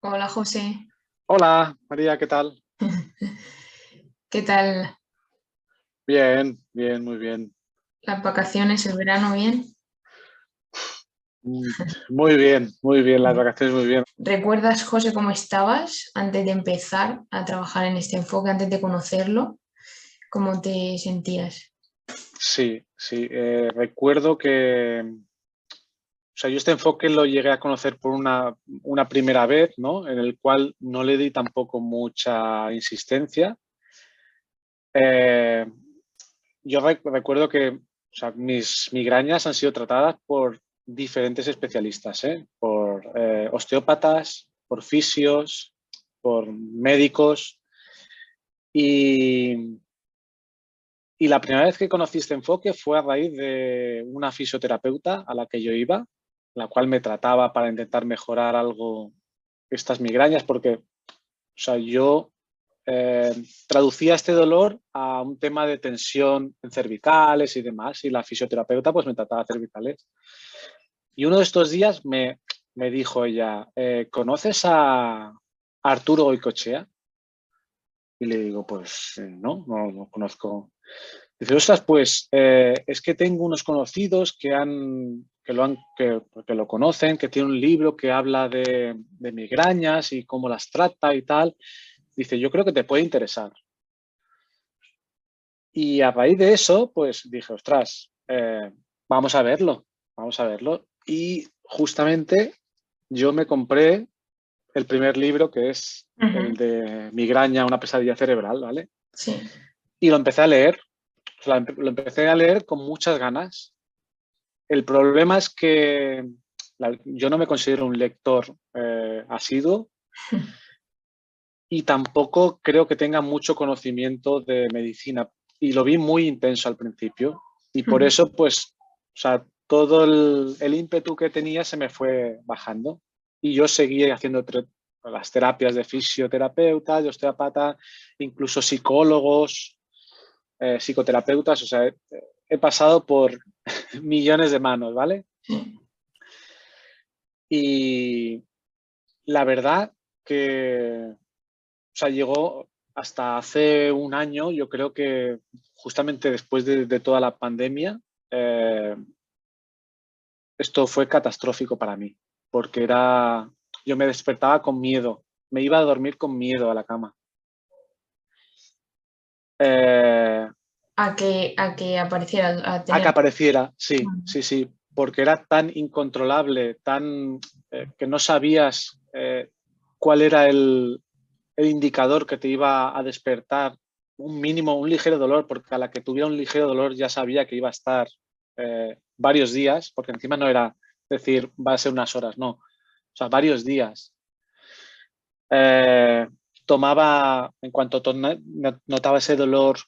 Hola José, Hola, María, ¿qué tal? ¿qué tal Bien, bien, muy bien. las vacaciones, el verano? ¿Bien? Mm, muy bien, las vacaciones muy bien. ¿Recuerdas, José, cómo estabas antes de empezar a trabajar en este enfoque, antes de conocerlo? ¿Cómo te sentías? Sí, sí, recuerdo que, o sea, yo este enfoque lo llegué a conocer por una primera vez, ¿no? En el cual no le di tampoco mucha insistencia. Eh, yo recuerdo que, o sea, mis migrañas han sido tratadas por diferentes especialistas, ¿eh? Por osteópatas, por fisios, por médicos. Y, y la primera vez que conocí este enfoque fue a raíz de una fisioterapeuta a la que yo iba, la cual me trataba para intentar mejorar algo estas migrañas, porque, o sea, yo eh, traducía este dolor a un tema de tensión en cervicales y demás, y la fisioterapeuta pues me trataba cervicales. Y uno de estos días me dijo ella, ¿conoces a Arturo Goicoechea? Y le digo, pues no conozco. Dice, ostras, pues es que tengo unos conocidos que lo conocen, que tiene un libro que habla de migrañas y cómo las trata y tal. Dice, yo creo que te puede interesar. Y a raíz de eso, pues dije, ostras, vamos a verlo, vamos a verlo. Y justamente yo me compré el primer libro, que es el Ujú. de Migraña, una pesadilla cerebral, ¿vale? Sí. Y lo empecé a leer, o sea, lo empecé a leer con muchas ganas. El problema es que yo no me considero un lector asiduo y tampoco creo que tenga mucho conocimiento de medicina. Y lo vi muy intenso al principio. Y por Ujú. eso, pues, o sea, todo el ímpetu que tenía se me fue bajando. Y yo seguí haciendo las terapias de fisioterapeuta, de osteopata, incluso psicólogos, psicoterapeutas. O sea, he pasado por millones de manos, ¿vale? Sí. Y la verdad que, o sea, llegó hasta hace un año, yo creo que justamente después de toda la pandemia, eh, esto fue catastrófico para mí, porque yo me despertaba con miedo, me iba a dormir con miedo a la cama. Eh, A que apareciera, a a que tener. apareciera, sí, Ujú. sí, sí, porque era tan incontrolable, que no sabías cuál era el indicador que te iba a despertar un mínimo, un ligero dolor, porque a la que tuviera un ligero dolor ya sabía que iba a estar varios días, porque encima no era decir va a ser unas horas, no, o sea, varios días. Eh, tomaba, en cuanto notaba ese dolor,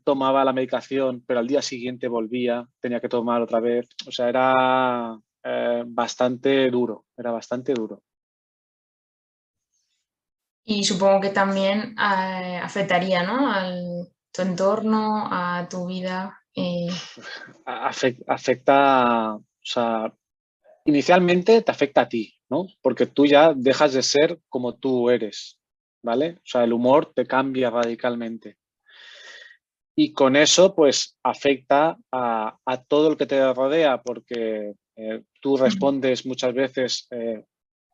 tomaba la medicación, pero al día siguiente volvía, tenía que tomar otra vez. O sea, era bastante duro, era bastante duro. Y supongo que también afectaría, ¿no? Al tu entorno, a tu vida. Afecta, o sea, inicialmente te afecta a ti, ¿no? Porque tú ya dejas de ser como tú eres, ¿vale? O sea, el humor te cambia radicalmente. Y con eso, pues, afecta a todo el que te rodea, porque tú Ujú. respondes muchas veces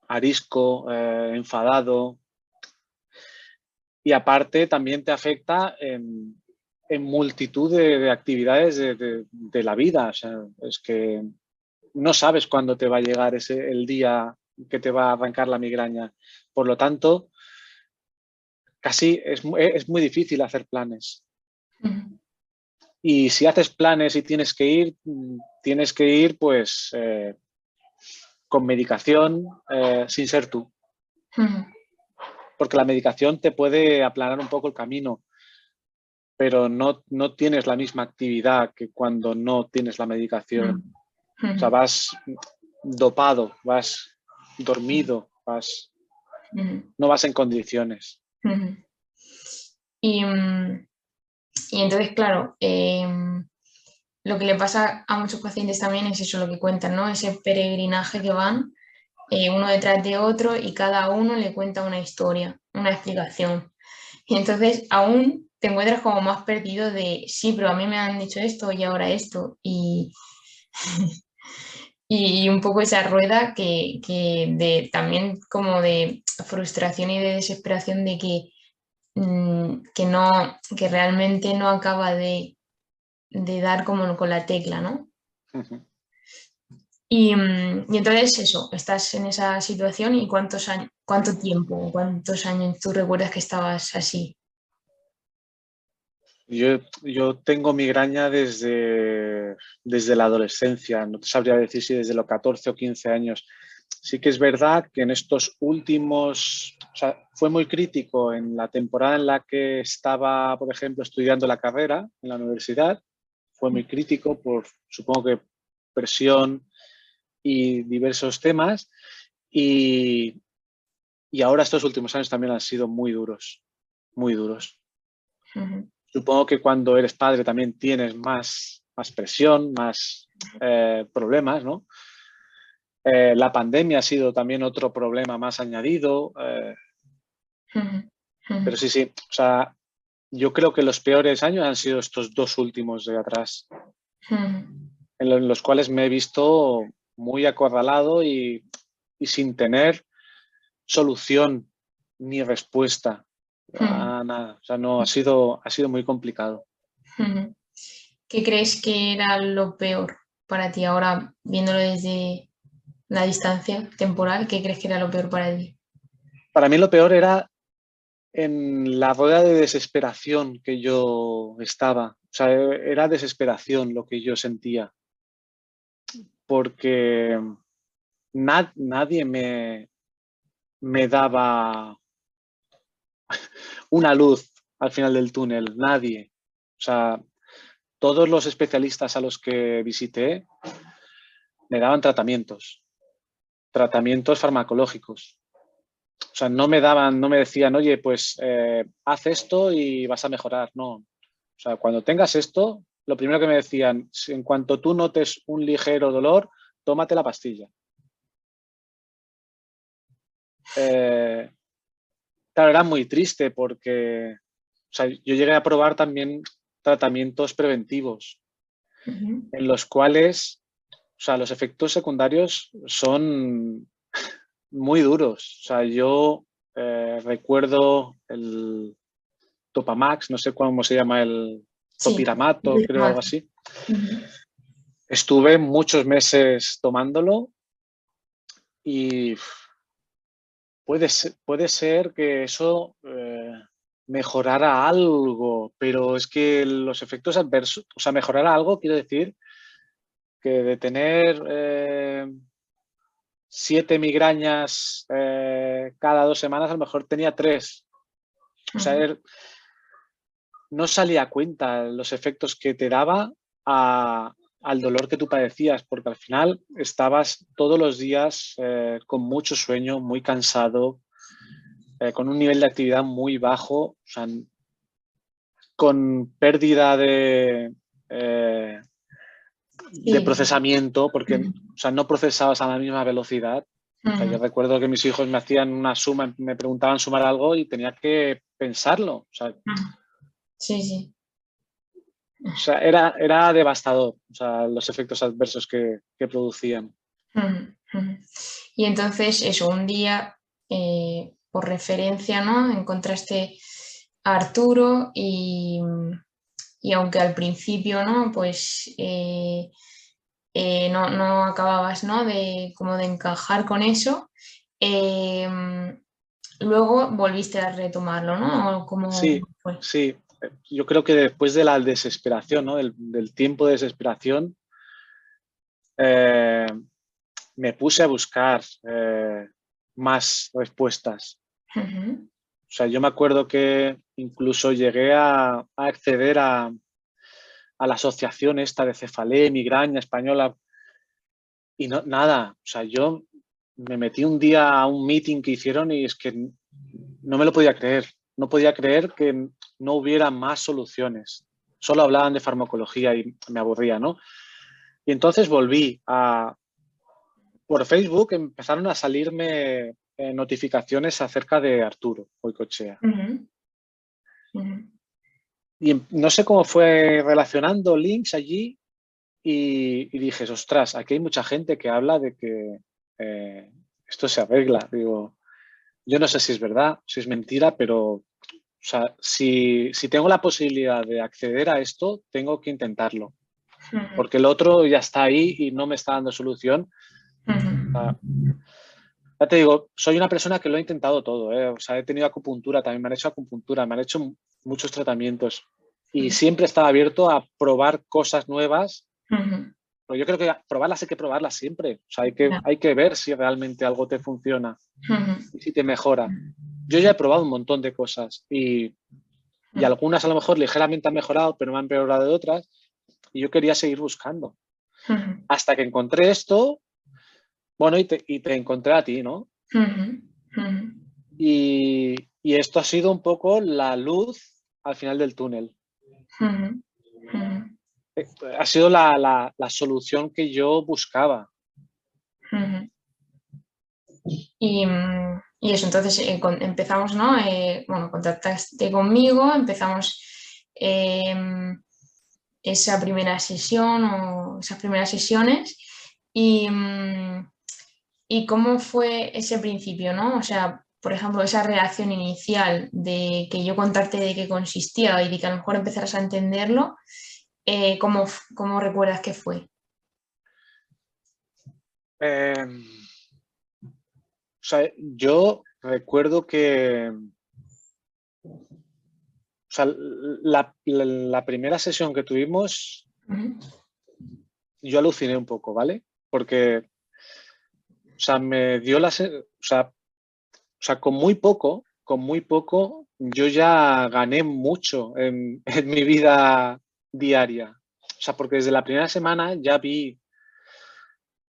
arisco, enfadado, y aparte también te afecta en multitud de actividades de la vida. O sea, es que no sabes cuándo te va a llegar el día que te va a arrancar la migraña. Por lo tanto, casi es muy difícil hacer planes. Ujú. Y si haces planes y tienes que ir pues con medicación sin ser tú. Ujú. Porque la medicación te puede aplanar un poco el camino, pero no tienes la misma actividad que cuando no tienes la medicación. Ujú. O sea, vas dopado, vas dormido, Ujú. no vas en condiciones. Ujú. Y, y entonces, claro, lo que le pasa a muchos pacientes también es eso, lo que cuentan, ¿no? Ese peregrinaje que van uno detrás de otro y cada uno le cuenta una historia, una explicación. Y entonces aún te encuentras como más perdido de, sí, pero a mí me han dicho esto y ahora esto. Y un poco esa rueda que de, también como de frustración y de desesperación de que no, que realmente no acaba de dar como con la tecla, ¿no? Ujú. Y entonces eso, estás en esa situación y cuántos años, cuánto tiempo, cuántos años tú recuerdas que estabas así. Yo tengo migraña desde la adolescencia, no te sabría decir si desde los 14 o 15 años. Sí que es verdad que en estos últimos, o sea, fue muy crítico en la temporada en la que estaba, por ejemplo, estudiando la carrera en la universidad. Fue muy crítico por, supongo que, presión y diversos temas. Y, y ahora estos últimos años también han sido muy duros, muy duros. Ujú, Supongo que cuando eres padre también tienes más presión, más problemas, ¿no? La pandemia ha sido también otro problema más añadido, ujú, ujú, pero sí, sí, o sea, yo creo que los peores años han sido estos dos últimos de atrás, ujú, en los cuales me he visto muy acorralado y sin tener solución ni respuesta ujú, a nada. O sea, no, ha sido muy complicado. ujú. ¿Qué crees que era lo peor para ti ahora, viéndolo desde la distancia temporal? ¿Qué crees que era lo peor para ti? Para mí lo peor era en la rueda de desesperación que yo estaba. O sea, era desesperación lo que yo sentía, porque nadie me daba una luz al final del túnel, nadie. O sea, todos los especialistas a los que visité me daban tratamientos farmacológicos. O sea, no me decían, oye, pues haz esto y vas a mejorar. No. O sea, cuando tengas esto, lo primero que me decían, en cuanto tú notes un ligero dolor, tómate la pastilla. Eh, claro, era muy triste porque, o sea, yo llegué a probar también tratamientos preventivos Ujú. en los cuales, o sea, los efectos secundarios son muy duros. O sea, yo recuerdo el Topamax, no sé cómo se llama, el Sí, Topiramato, creo, algo así. ujú, Estuve muchos meses tomándolo y puede ser que eso mejorara algo, pero es que los efectos adversos, o sea, mejorara algo quiere decir que de tener 7 migrañas cada 2 semanas, a lo mejor tenía 3. O sea, ujú, no salía a cuenta los efectos que te daba al dolor que tú padecías, porque al final estabas todos los días con mucho sueño, muy cansado, con un nivel de actividad muy bajo, o sea, con pérdida de sí, procesamiento, porque ujú, o sea, no procesabas a la misma velocidad. O sea, yo ujú, recuerdo que mis hijos me hacían una suma, me preguntaban sumar algo y tenía que pensarlo. ujú. Sí, sí. Era devastador, o sea, los efectos adversos que producían. Ujú, ujú. Y entonces, eso, un día, por referencia, ¿no? Encontraste a Arturo y aunque al principio, ¿no? Pues no acababas, ¿no? De como de encajar con eso, eh, luego volviste a retomarlo, ¿no? ¿O cómo Sí, fue? sí. Yo creo que después de la desesperación, ¿no? del tiempo de desesperación, eh, me puse a buscar más respuestas. Ujú, O sea, yo me acuerdo que incluso llegué a acceder a la asociación esta de cefalea, migraña española y no, nada. O sea, yo me metí un día a un meeting que hicieron y es que no me lo podía creer. No podía creer que no hubiera más soluciones. Solo hablaban de farmacología y me aburría, ¿no? Y entonces volví por Facebook empezaron a salirme notificaciones acerca de Arturo Goicoechea. Y no sé cómo fue relacionando links allí y dije, ostras, aquí hay mucha gente que habla de que esto se arregla. Digo, yo no sé si es verdad, si es mentira, pero o sea, si tengo la posibilidad de acceder a esto, tengo que intentarlo. Porque el otro ya está ahí y no me está dando solución. O sea, ya te digo, soy una persona que lo ha intentado todo, ¿eh? O sea, he tenido acupuntura, también me han hecho acupuntura, me han hecho muchos tratamientos y siempre estaba abierto a probar cosas nuevas. Pero yo creo que probarlas hay que probarlas siempre. O sea, hay que ver si realmente algo te funciona y si te mejora. Yo ya he probado un montón de cosas y algunas a lo mejor ligeramente han mejorado, pero me han empeorado de otras y yo quería seguir buscando. Hasta que encontré esto, bueno, y te encontré a ti, ¿no? Y esto ha sido un poco la luz al final del túnel. Ha sido la solución que yo buscaba. Y eso, entonces empezamos, ¿no? Bueno, contactaste conmigo, empezamos esa primera sesión o esas primeras sesiones y cómo fue ese principio, ¿no? O sea, por ejemplo, esa reacción inicial de que yo contarte de qué consistía y de que a lo mejor empezaras a entenderlo, ¿cómo recuerdas que fue? O sea, yo recuerdo que o sea, la primera sesión que tuvimos, yo aluciné un poco, ¿vale? Porque, o sea, me dio o sea, con muy poco, yo ya gané mucho en mi vida diaria. O sea, porque desde la primera semana ya vi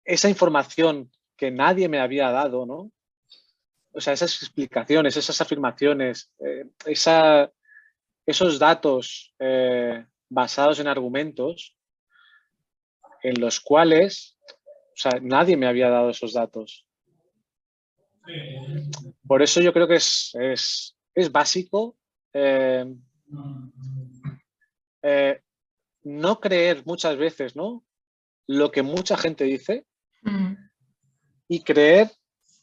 esa información que nadie me había dado, ¿no? O sea, esas explicaciones, esas afirmaciones, esos datos basados en argumentos en los cuales, o sea, nadie me había dado esos datos. Por eso yo creo que es básico no creer muchas veces, ¿no? Lo que mucha gente dice y creer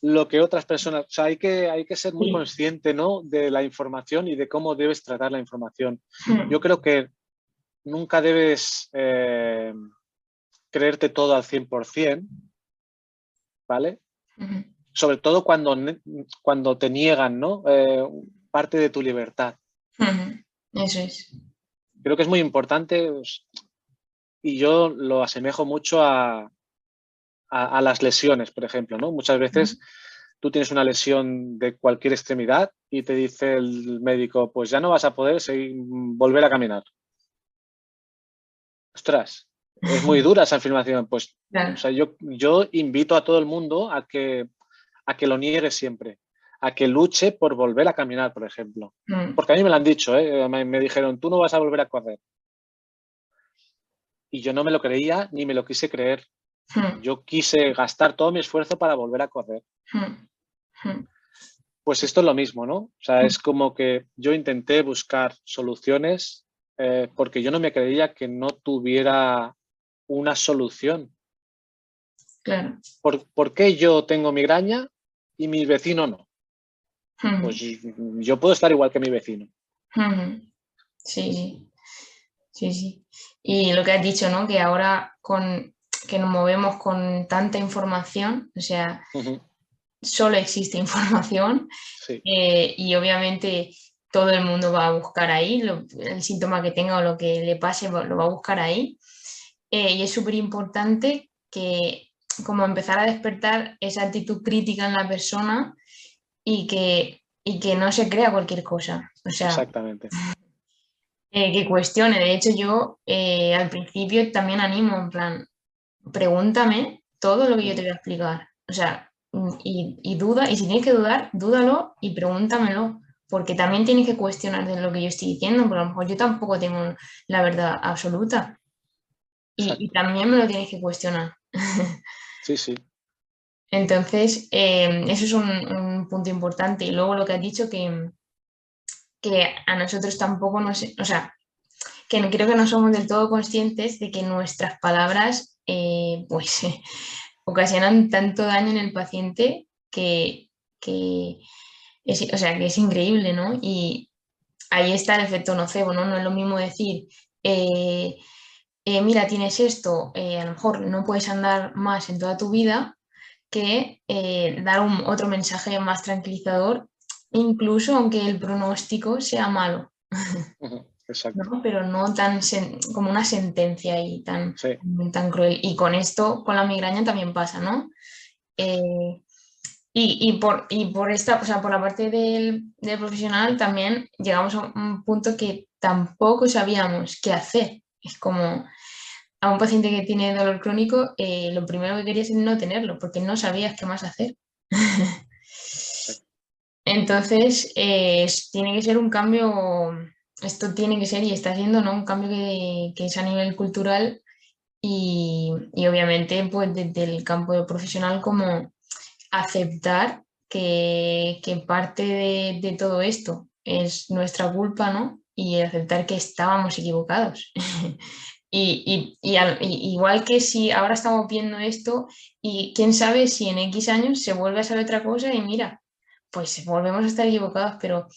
lo que otras personas... O sea, hay que ser muy consciente, ¿no? De la información y de cómo debes tratar la información. Yo creo que nunca debes creerte todo al 100%, ¿vale? Sobre todo cuando te niegan, ¿no? Parte de tu libertad. Eso es. Creo que es muy importante y yo lo asemejo mucho a las lesiones, por ejemplo, ¿no? Muchas veces tú tienes una lesión de cualquier extremidad y te dice el médico, pues ya no vas a poder volver a caminar. Ostras, es muy dura esa afirmación. Pues, claro. O sea, yo invito a todo el mundo a que lo niegue siempre, a que luche por volver a caminar, por ejemplo. Porque a mí me lo han dicho, me dijeron, tú no vas a volver a correr. Y yo no me lo creía ni me lo quise creer. Yo quise gastar todo mi esfuerzo para volver a correr. Pues esto es lo mismo, ¿no? O sea, es como que yo intenté buscar soluciones porque yo no me creía que no tuviera una solución. Claro. ¿Por qué yo tengo migraña y mi vecino no? Pues yo puedo estar igual que mi vecino. Sí, sí, sí. Y lo que has dicho, ¿no? Que ahora que nos movemos con tanta información, o sea, solo existe información Sí. Y obviamente todo el mundo va a buscar ahí el síntoma que tenga o lo que le pase, lo va a buscar ahí. Y es súper importante que como empezar a despertar esa actitud crítica en la persona y que no se crea cualquier cosa. O sea, exactamente. Que cuestione. De hecho, yo al principio también animo, en plan, pregúntame todo lo que yo te voy a explicar. O sea, y duda, y si tienes que dudar, dúdalo y pregúntamelo, porque también tienes que cuestionar de lo que yo estoy diciendo, porque a lo mejor yo tampoco tengo la verdad absoluta. Y también me lo tienes que cuestionar. Sí, sí. Entonces, eso es un punto importante. Y luego lo que has dicho, que a nosotros tampoco nos, o sea, que creo que no somos del todo conscientes de que nuestras palabras, pues, ocasionan tanto daño en el paciente que es, o sea, que es increíble, ¿no? Y ahí está el efecto nocebo, ¿no? No es lo mismo decir, eh, mira, tienes esto, a lo mejor no puedes andar más en toda tu vida, que dar otro mensaje más tranquilizador, incluso aunque el pronóstico sea malo, Ujú, exacto. ¿no? Pero no tan como una sentencia y Sí. tan cruel. Y con esto, con la migraña también pasa, ¿no? Eh, y por esta, o sea, por la parte del profesional también llegamos a un punto que tampoco sabíamos qué hacer. Es como a un paciente que tiene dolor crónico, lo primero que querías es no tenerlo, porque no sabías qué más hacer. Exacto. Entonces, tiene que ser un cambio, esto tiene que ser y está siendo, ¿no? Un cambio que es a nivel cultural y obviamente pues desde el campo de profesional como aceptar que parte de todo esto es nuestra culpa, ¿no? Y aceptar que estábamos equivocados. Igual que si ahora estamos viendo esto y quién sabe si en X años se vuelve a saber otra cosa y mira, pues volvemos a estar equivocados, pero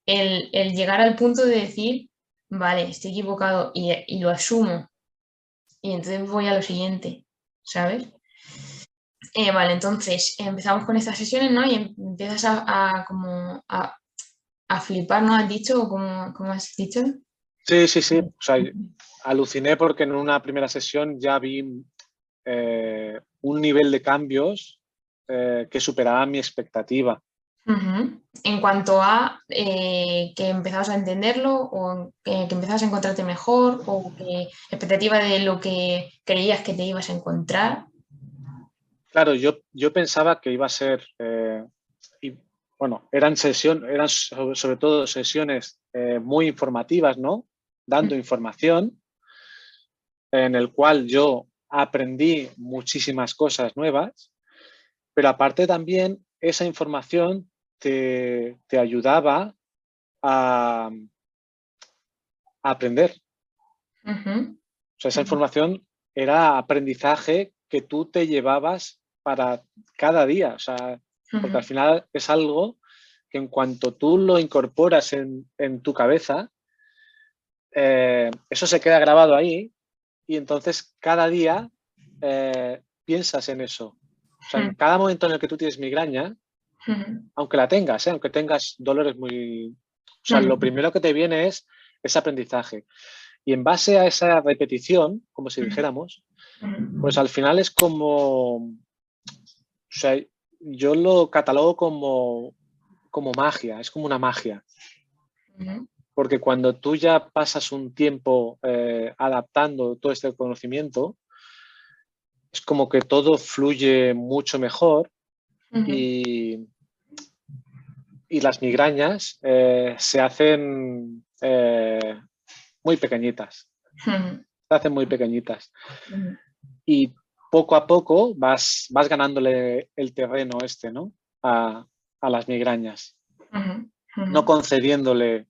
el llegar al punto de decir, vale, estoy equivocado y lo asumo y entonces voy a lo siguiente, ¿sabes? Vale, entonces empezamos con estas sesiones, ¿no? Y empiezas como a flipar, ¿no? ¿Has dicho o cómo has dicho? Sí, sí, sí. O sea, aluciné porque en una primera sesión ya vi un nivel de cambios que superaba mi expectativa. Ujú. En cuanto a que empezabas a entenderlo o que empezabas a encontrarte mejor o que expectativa de lo que creías que te ibas a encontrar. Claro, yo pensaba que iba a ser, y, bueno, eran sobre todo sesiones muy informativas, ¿no? Dando información, en el cual yo aprendí muchísimas cosas nuevas, pero aparte también esa información te ayudaba a aprender. Ujú, O sea, esa información era aprendizaje que tú te llevabas para cada día. O sea, porque al ujú, final es algo que en cuanto tú lo incorporas en tu cabeza, eso se queda grabado ahí y entonces cada día piensas en eso. O sea, en cada momento en el que tú tienes migraña, ujú, aunque la tengas, aunque tengas dolores muy... O sea, lo ujú, primero que te viene es ese aprendizaje. Y en base a esa repetición, como si dijéramos, pues ujú, al final es como, o sea, yo lo catalogo como magia, es como una magia, ujú, porque cuando tú ya pasas un tiempo adaptando todo este conocimiento, es como que todo fluye mucho mejor ujú, y, y las migrañas se hacen muy pequeñitas, ujú, se hacen muy pequeñitas. ujú, Y poco a poco vas ganándole el terreno este, ¿no? A las migrañas, ujú, ujú, no concediéndole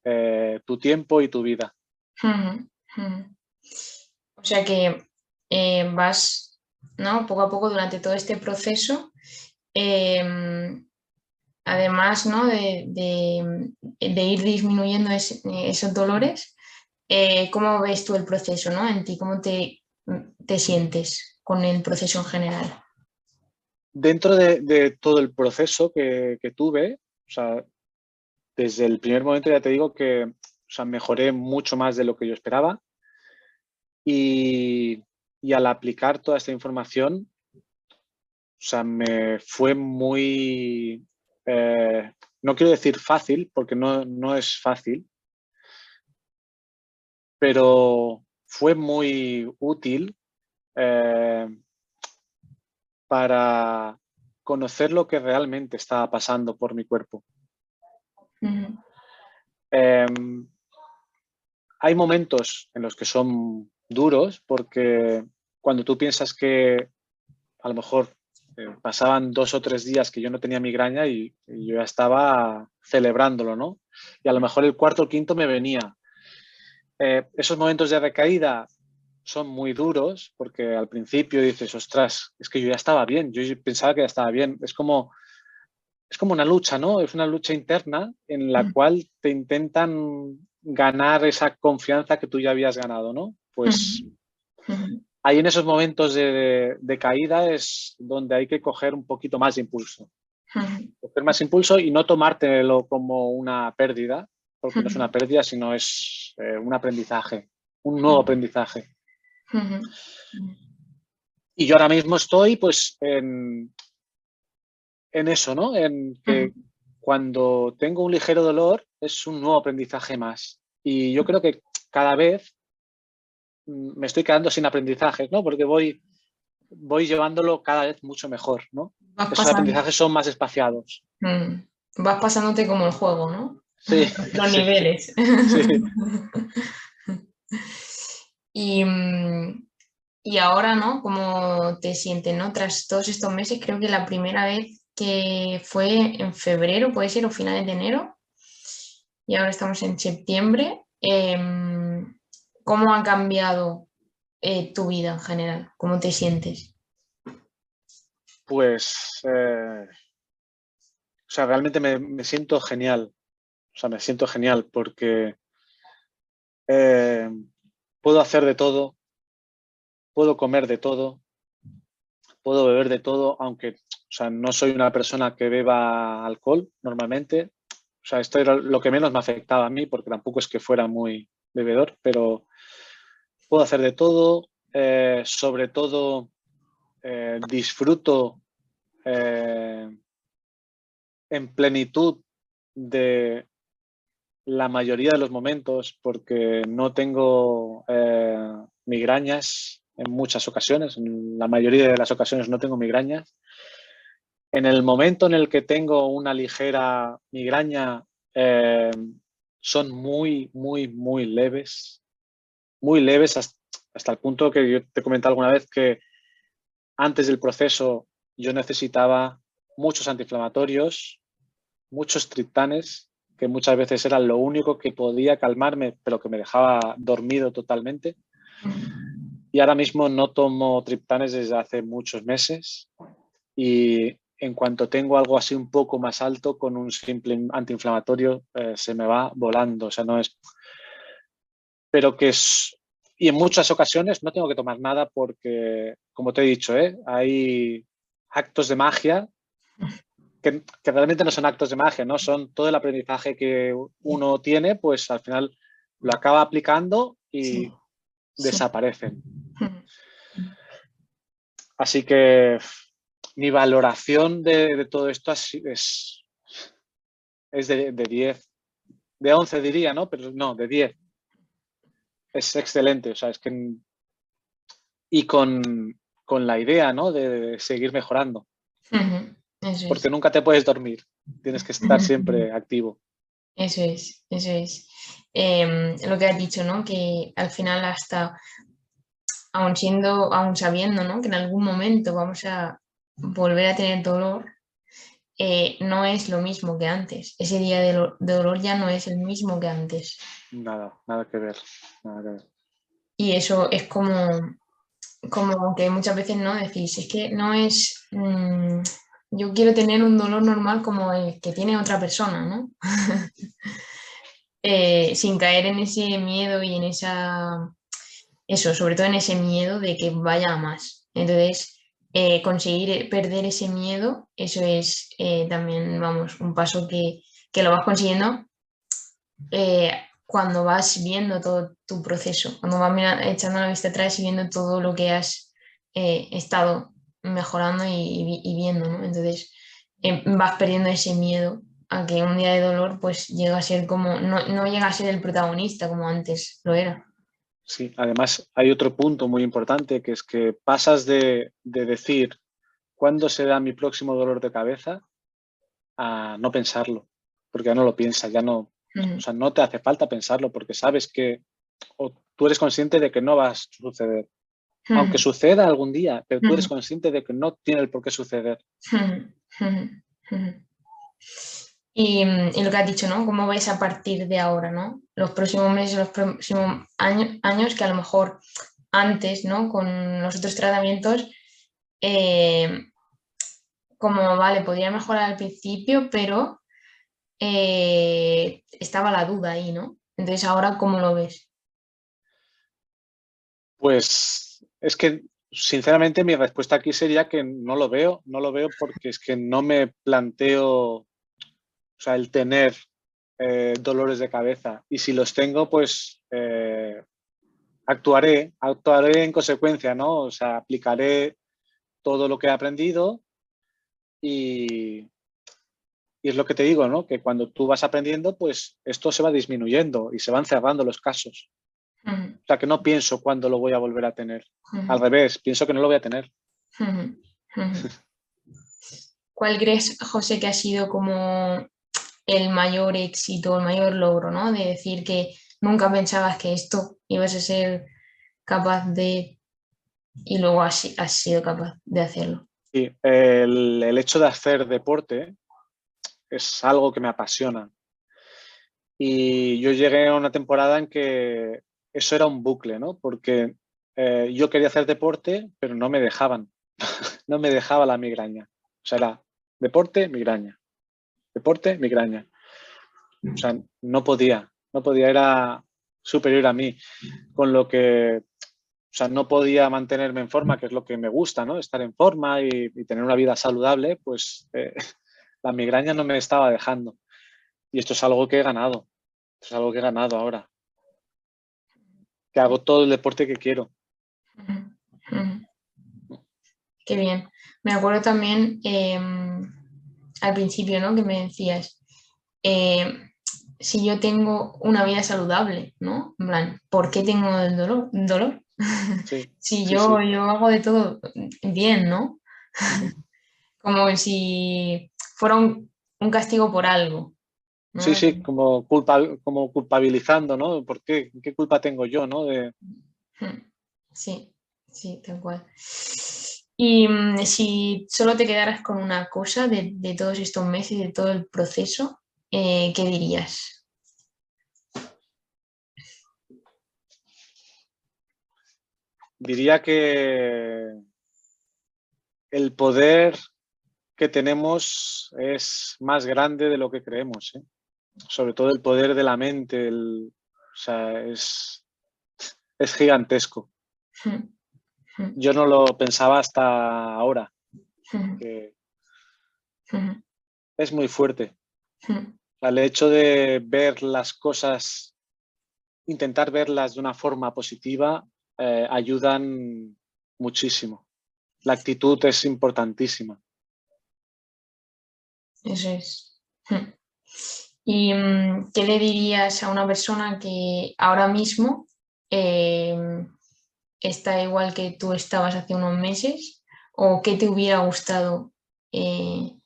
tu tiempo y tu vida. ujú, ujú. O sea que vas, ¿no? Poco a poco durante todo este proceso, además, ¿no? De ir disminuyendo esos dolores, ¿cómo ves tú el proceso, ¿no? En ti, ¿cómo te sientes con el proceso en general? Dentro de todo el proceso que tuve, o sea, desde el primer momento ya te digo que o sea, mejoré mucho más de lo que yo esperaba y, y al aplicar toda esta información, o sea, me fue muy, no quiero decir fácil, porque no es fácil, pero fue muy útil eh, para conocer lo que realmente estaba pasando por mi cuerpo. Ujú, Eh, hay momentos en los que son duros porque cuando tú piensas que a lo mejor pasaban 2 o 3 días que yo no tenía migraña y yo ya estaba celebrándolo, ¿no? Y a lo mejor el cuarto o quinto me venía. Esos momentos de recaída son muy duros porque al principio dices, ostras, es que yo ya estaba bien, yo pensaba que ya estaba bien. Es como una lucha, ¿no? Es una lucha interna en la cual te intentan ganar esa confianza que tú ya habías ganado, ¿no? Pues ahí en esos momentos de caída es donde hay que coger un poquito más de impulso. Coger más impulso y no tomártelo como una pérdida, porque no es una pérdida, sino es un aprendizaje, un nuevo aprendizaje. Y yo ahora mismo estoy pues en eso, ¿no? En que cuando tengo un ligero dolor es un nuevo aprendizaje más. Y yo creo que cada vez me estoy quedando sin aprendizajes, ¿no? Porque voy llevándolo cada vez mucho mejor, ¿no? Vas Esos pasando, aprendizajes son más espaciados. vas pasándote como el juego, ¿no? Sí, Los sí, niveles. sí. Y, y ahora, ¿no? ¿Cómo te sientes, ¿no? Tras todos estos meses, creo que la primera vez que fue en febrero, puede ser, o finales de enero, y ahora estamos en septiembre. ¿Cómo ha cambiado tu vida en general? ¿Cómo te sientes? Pues, o sea, realmente me siento genial. O sea, me siento genial porque puedo hacer de todo, puedo comer de todo, puedo beber de todo, aunque, o sea, no soy una persona que beba alcohol normalmente. O sea, esto era lo que menos me afectaba a mí, porque tampoco es que fuera muy bebedor, pero puedo hacer de todo. Sobre todo, disfruto en plenitud de la mayoría de los momentos porque no tengo migrañas en muchas ocasiones. En la mayoría de las ocasiones no tengo migrañas. En el momento en el que tengo una ligera migraña, son muy, muy, muy leves. Muy leves hasta el punto que yo te comenté alguna vez que antes del proceso yo necesitaba muchos antiinflamatorios, muchos triptanes, que muchas veces eran lo único que podía calmarme, pero que me dejaba dormido totalmente. Y ahora mismo no tomo triptanes desde hace muchos meses y en cuanto tengo algo así un poco más alto, con un simple antiinflamatorio se me va volando. O sea, no es... Pero que es... Y en muchas ocasiones no tengo que tomar nada porque, como te he dicho, hay actos de magia que realmente no son actos de magia, ¿no? Son todo el aprendizaje que uno tiene, pues al final lo acaba aplicando Sí, y sí. desaparecen. Así que mi valoración de todo esto es de 10, de 11 diría, ¿no? Pero no, de 10. Es excelente, o sea, es que... Y con la idea, ¿no? De seguir mejorando, Eso porque es. nunca te puedes dormir, tienes que estar siempre activo. Eso es, eso es. Lo que has dicho, ¿no? Que al final hasta, aun sabiendo, ¿no? Que en algún momento vamos a volver a tener dolor, no es lo mismo que antes. Ese día de dolor ya no es el mismo que antes. Nada, nada que ver, nada que ver. Y eso es como que muchas veces no decís, es que no es, yo quiero tener un dolor normal como el que tiene otra persona, ¿no? Sin caer en ese miedo y en eso, sobre todo en ese miedo de que vaya a más. Entonces, conseguir perder ese miedo, eso es también, vamos, un paso que lo vas consiguiendo eh, cuando vas viendo todo tu proceso, cuando vas echando la vista atrás y viendo todo lo que has estado mejorando y viendo, ¿no? Entonces, vas perdiendo ese miedo a que un día de dolor pues llega a ser como, no llega a ser el protagonista como antes lo era. Sí, además hay otro punto muy importante que es que pasas de decir cuándo será mi próximo dolor de cabeza a no pensarlo, porque ya no lo piensas, ya no, o sea, no te hace falta pensarlo porque sabes que, o tú eres consciente de que no va a suceder. Aunque ujú, suceda algún día, pero tú eres ujú, consciente de que no tiene el por qué suceder. ujú, ujú, ujú. Y lo que has dicho, ¿no? ¿Cómo ves a partir de ahora, ¿no? Los próximos meses, los próximos años que a lo mejor antes, ¿no? Con los otros tratamientos, eh, como, vale, podría mejorar al principio, pero estaba la duda ahí, ¿no? Entonces, ahora, ¿cómo lo ves? Pues es que, sinceramente, mi respuesta aquí sería que no lo veo porque es que no me planteo, o sea, el tener dolores de cabeza. Y si los tengo, pues actuaré en consecuencia, ¿no? O sea, aplicaré todo lo que he aprendido y, y es lo que te digo, ¿no? Que cuando tú vas aprendiendo, pues esto se va disminuyendo y se van cerrando los casos. Ujú, O sea, que no pienso cuándo lo voy a volver a tener. Al ujú, revés, pienso que no lo voy a tener. ujú, ujú. ¿Cuál crees, José, que ha sido como el mayor éxito, el mayor logro, ¿no? De decir que nunca pensabas que esto ibas a ser capaz de y luego has sido capaz de hacerlo. Y el hecho de hacer deporte es algo que me apasiona. Y yo llegué a una temporada en que eso era un bucle, ¿no? Porque yo quería hacer deporte, pero no me dejaban. No me dejaba la migraña. O sea, era deporte, migraña. Deporte, migraña. O sea, no podía, era superior a mí. Con lo que, o sea, no podía mantenerme en forma, que es lo que me gusta, ¿no? Estar en forma y tener una vida saludable, pues la migraña no me estaba dejando. Y esto es algo que he ganado. Esto es algo que he ganado ahora. Que hago todo el deporte que quiero. Ujú, ujú. Qué bien. Me acuerdo también al principio, ¿no? Que me decías, eh, si yo tengo una vida saludable, ¿no? En plan, ¿por qué tengo el dolor? Sí, Si sí, yo, sí. yo hago de todo bien, ¿no? Ujú. Como si fuera un castigo por algo, Sí, ¿no? sí, como culpabilizando, ¿no? ¿Por qué? ¿Qué culpa tengo yo, no? Sí, sí, tal cual. Y si solo te quedaras con una cosa de todos estos meses, de todo el proceso, ¿qué dirías? Diría que el poder que tenemos es más grande de lo que creemos, ¿eh? Sobre todo el poder de la mente, o sea, es gigantesco. Yo no lo pensaba hasta ahora, que es muy fuerte. El hecho de ver las cosas, intentar verlas de una forma positiva, ayudan muchísimo. La actitud es importantísima. Eso es. ¿Y qué le dirías a una persona que ahora mismo eh, está igual que tú estabas hace unos meses? ¿O qué te hubiera gustado en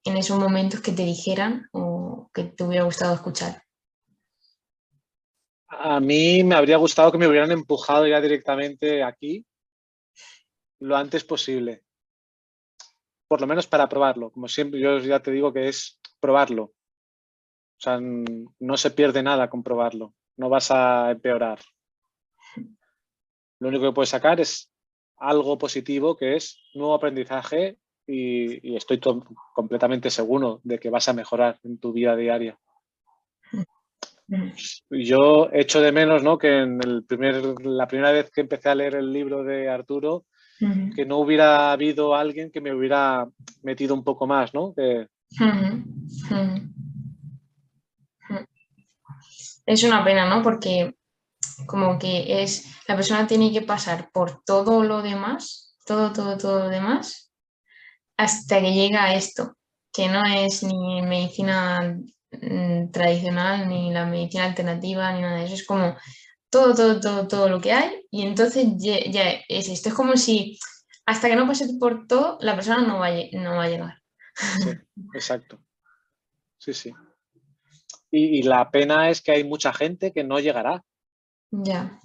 esos momentos que te dijeran o que te hubiera gustado escuchar? A mí me habría gustado que me hubieran empujado ya directamente aquí lo antes posible, por lo menos para probarlo. Como siempre, yo ya te digo que es probarlo. O sea, no se pierde nada con probarlo. No vas a empeorar. Lo único que puedes sacar es algo positivo, que es nuevo aprendizaje y estoy completamente seguro de que vas a mejorar en tu vida diaria. Yo echo de menos, ¿no? Que la primera vez que empecé a leer el libro de Arturo, que no hubiera habido alguien que me hubiera metido un poco más, ¿no? Es una pena, ¿no? Porque como que la persona tiene que pasar por todo lo demás, todo lo demás, hasta que llega a esto, que no es ni medicina tradicional, ni la medicina alternativa, ni nada de eso, es como todo lo que hay y entonces ya es esto, es como si hasta que no pase por todo, la persona no va a llegar. Sí, exacto. Sí, sí. Y la pena es que hay mucha gente que no llegará. Ya,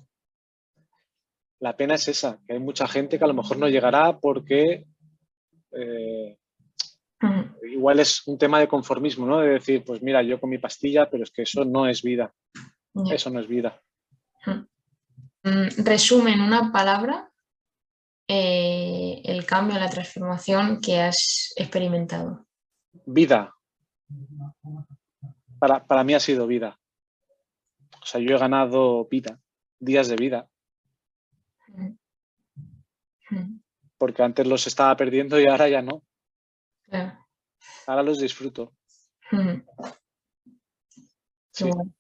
la pena es esa, que hay mucha gente que a lo mejor no llegará porque igual es un tema de conformismo, ¿no? De decir, pues mira, yo con mi pastilla, pero es que eso no es vida. Ya. Eso no es vida. Resume en una palabra el cambio, la transformación que has experimentado. Vida. Para mí ha sido vida. O sea, yo he ganado vida, días de vida. Porque antes los estaba perdiendo y ahora ya no. Claro. Ahora los disfruto. Qué Sí. bueno.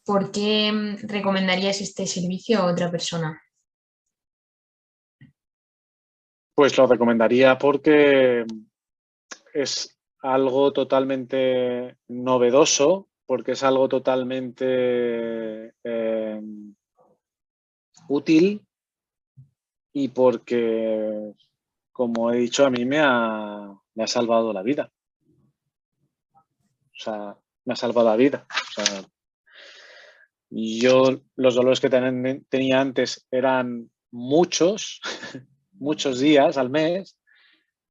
¿Por qué recomendarías este servicio a otra persona? Pues lo recomendaría porque es algo totalmente novedoso, porque es algo totalmente útil y porque, como he dicho, a mí me ha salvado la vida. O sea, me ha salvado la vida. O sea, yo los dolores que tenía antes eran muchos, muchos días al mes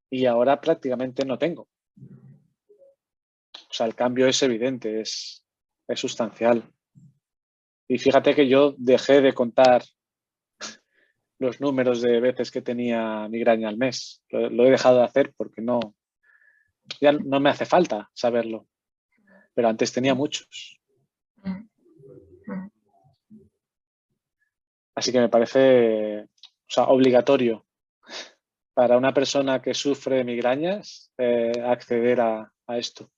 y ahora prácticamente no tengo. O sea, el cambio es evidente, es sustancial. Y fíjate que yo dejé de contar los números de veces que tenía migraña al mes. Lo he dejado de hacer porque ya no me hace falta saberlo. Pero antes tenía muchos. Así que me parece, o sea, obligatorio para una persona que sufre migrañas acceder a esto.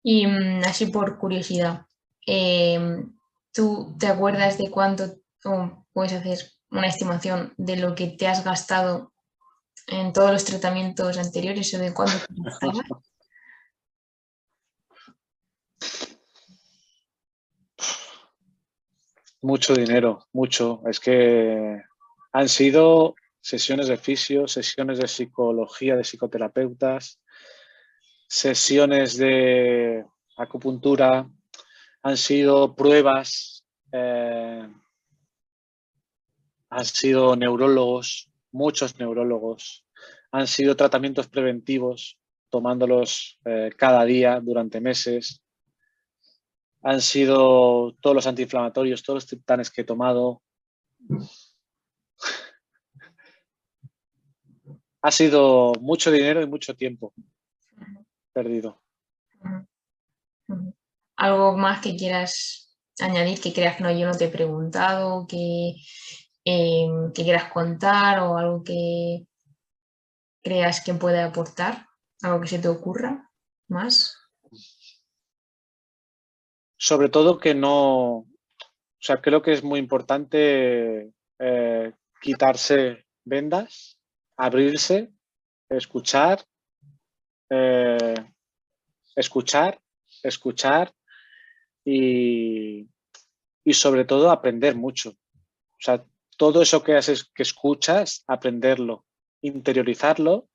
Y así por curiosidad, ¿tú te acuerdas de cuánto, o puedes hacer una estimación de lo que te has gastado en todos los tratamientos anteriores o de cuánto te gastabas? Mucho dinero, mucho. Es que han sido sesiones de fisio, sesiones de psicología, de psicoterapeutas, sesiones de acupuntura, han sido pruebas, han sido neurólogos, muchos neurólogos, han sido tratamientos preventivos, tomándolos cada día durante meses, han sido todos los antiinflamatorios, todos los triptanes que he tomado. Ha sido mucho dinero y mucho tiempo perdido. ¿Algo más que quieras añadir, que creas que no, yo no te he preguntado, que quieras contar o algo que creas que puede aportar? ¿Algo que se te ocurra más? Sobre todo que no, o sea, creo que es muy importante quitarse vendas, abrirse, escuchar, eh, escuchar, escuchar y sobre todo aprender mucho. O sea, todo eso que haces, que escuchas, aprenderlo, interiorizarlo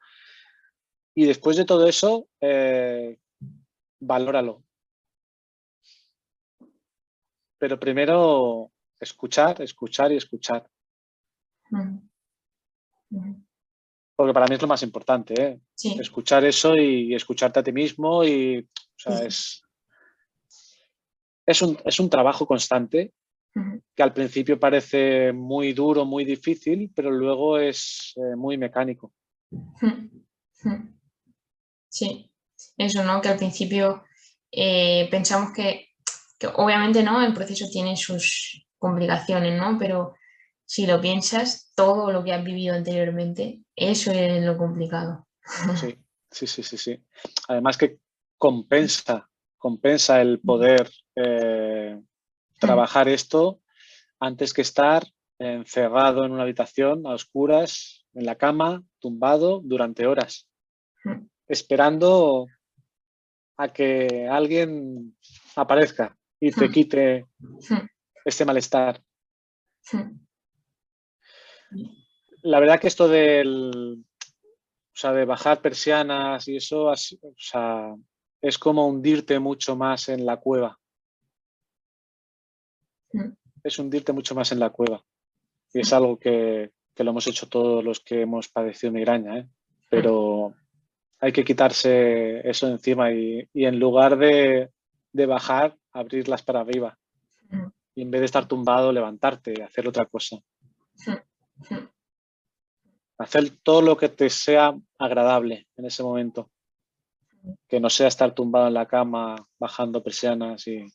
y después de todo eso, valóralo. Pero primero escuchar, escuchar y escuchar. Porque para mí es lo más importante, ¿eh? Sí, Escuchar eso y escucharte a ti mismo y, o sí, sea, sí. es un trabajo constante que al principio parece muy duro, muy difícil, pero luego es muy mecánico. Sí, eso, ¿no? Que al principio pensamos que obviamente, ¿no? El proceso tiene sus complicaciones, ¿no? Pero si lo piensas, todo lo que has vivido anteriormente, eso es lo complicado. Sí, sí, sí, sí, sí. Además que compensa el poder trabajar esto antes que estar encerrado en una habitación a oscuras, en la cama, tumbado durante horas, esperando a que alguien aparezca y te quite este malestar. La verdad que esto o sea, de bajar persianas y eso, o sea, es como hundirte mucho más en la cueva. es hundirte mucho más en la cueva. Y es algo que lo hemos hecho todos los que hemos padecido migraña, ¿eh? Pero hay que quitarse eso de encima y en lugar de bajar, abrirlas para arriba. Y en vez de estar tumbado, levantarte, hacer otra cosa. Hacer todo lo que te sea agradable en ese momento. Que no sea estar tumbado en la cama, bajando persianas y...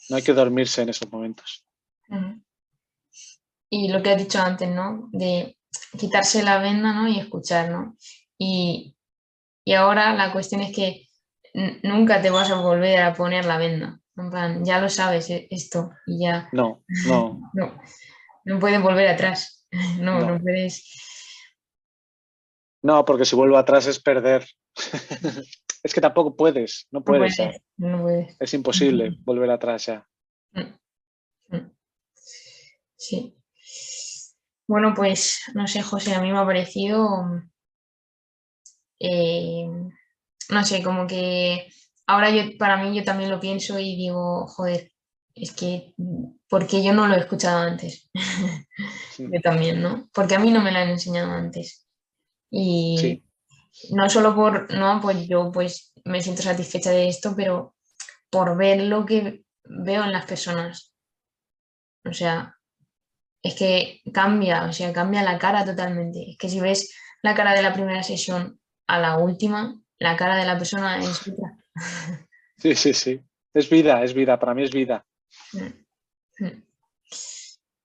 No hay que dormirse en esos momentos. Y lo que has dicho antes, ¿no? De quitarse la venda, ¿no? Y escuchar, ¿no? Y ahora la cuestión es que nunca te vas a volver a poner la venda. En plan, ya lo sabes esto y ya No, no puedes volver atrás. No, no no. puedes. No, porque si vuelvo atrás es perder. Es que tampoco puedes, no No puedes ya. puedes, no puedes. Es imposible volver atrás ya. Sí. Bueno, pues no sé, José, a mí me ha parecido, eh, no sé, como que ahora para mí yo también lo pienso y digo, joder, es que, ¿por qué yo no lo he escuchado antes? Yo también, ¿no? Porque a mí no me lo han enseñado antes. Y Sí, no solo no, pues yo pues me siento satisfecha de esto, pero por ver lo que veo en las personas. O sea, es que cambia, o sea, cambia la cara totalmente. Es que si ves la cara de la primera sesión a la última, la cara de la persona es otra. sí, sí, sí. Es vida, para mí es vida.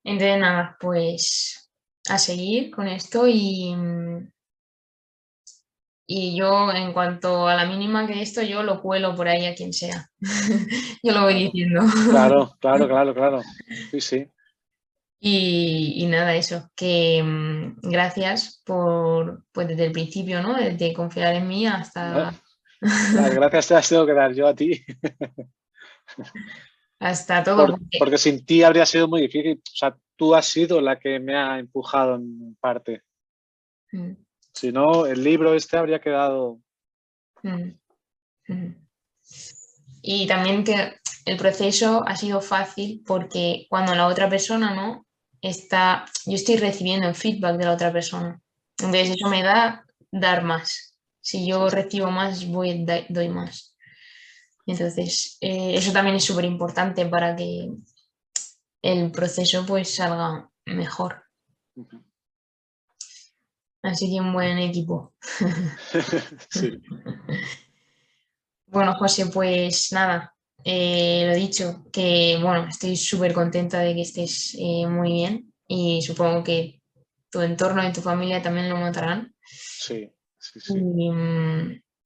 Entonces, nada, pues a seguir con esto y yo en cuanto a la mínima que esto, yo lo cuelo por ahí a quien sea. Yo lo voy Claro, diciendo. claro, claro, claro, claro. Sí, sí. Y nada, eso, que gracias por, pues desde el principio, ¿no? Desde confiar en mí No, hasta, las gracias te las tengo que dar yo a ti. hasta todo, Porque sin ti habría sido muy difícil. O sea, tú has sido la que me ha empujado en parte. mm, Si no, el libro este habría quedado... mm, mm. Y también que el proceso ha sido fácil porque cuando la otra persona, ¿no? Yo estoy recibiendo el feedback de la otra persona. Entonces eso me da dar más. Si yo recibo más, doy más. Entonces, eso también es súper importante para que el proceso pues salga mejor. Así que un buen equipo. Sí. Bueno, José, pues nada, lo dicho, que bueno, estoy súper contenta de que estés muy bien y supongo que tu entorno y tu familia también lo notarán. Sí, sí, sí. Y,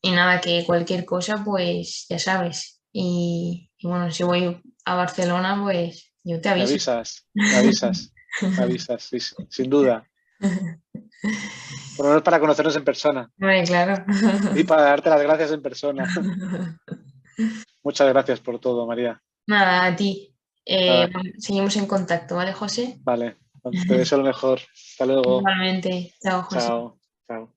y nada, que cualquier cosa, pues ya sabes. Y bueno, si voy a Barcelona, pues yo te Me aviso. avisas, me avisas, me avisas, sí, sin duda. Por lo menos para conocernos en persona Vale, claro. y para darte las gracias en persona. Muchas gracias por todo, María. Nada, a ti. Nada, Bueno, seguimos en contacto, ¿vale, José? vale, te deseo lo mejor. Hasta luego. Igualmente. Chao, José. Chao, chao.